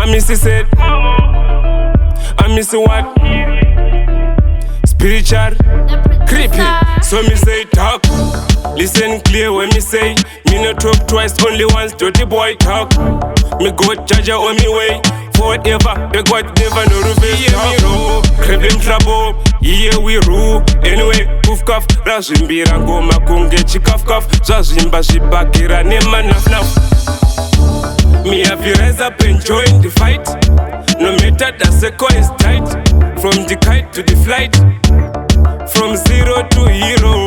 miss it. I miss what? Spiritual, creepy. So me say talk. Listen clear when me say. Me no talk twice, only once. Dirty boy talk. Me go charge on me way. Forever, the God never no reverse talk. Riddim trouble, yeah we rule. Anyway, poof cuff, razimbira ngoma kunge chikaf kaf. Zazimba zibakira nema naf naf. Me have you rise up and join the fight. No matter the circle is tight. From the kite to the flight. From zero to hero.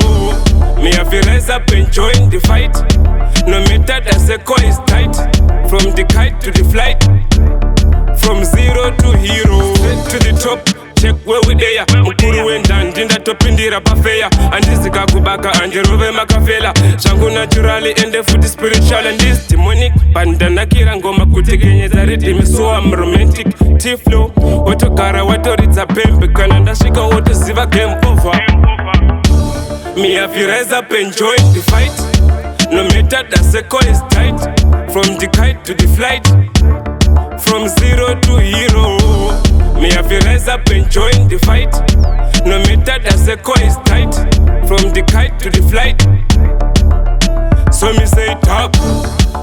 Me have you rise up and join the fight. No matter the circle is tight. From the kite to the flight. From zero to hero. Straight to the top. Check where we there. Mukuru wenda ndinda topindira pafeya. Andizika kubaka anjerove makafela. Shangu naturally and the food is spiritual and this demonic. Bandana kira ngoma kutegenyeza Riddim so I'm romantic. T-flow, watokara watoritsa pembe. Kananda shika woto ziva game over. Me have you rise up and join the fight. No matter the circle is tight. From the kite to the flight. From zero to hero. Me have you rise up and join the fight. No matter the circle is tight. From the kite to the flight. So me say talk.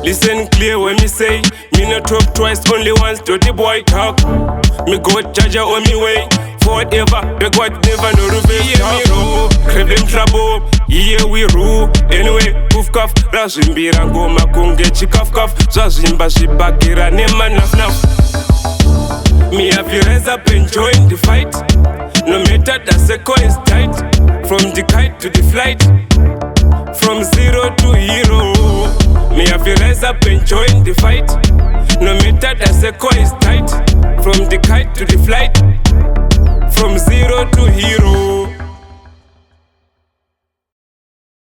Listen clear when me say. Me no talk twice, only once. Dirty boy talk. Me go charge on me way. Forever, the God never no reverse talk. Riddim trouble, yeah we rule. Anyway, poof cuff, razimbira ngoma kunge chikaf kaf. Zazimba zibakira nema naf naf. Me have you rise up and join the fight. No matter the circle is tight. From the kite to the flight. From zero to hero. Me have you rise up and join the fight. No matter the circle is tight. From the kite to the flight.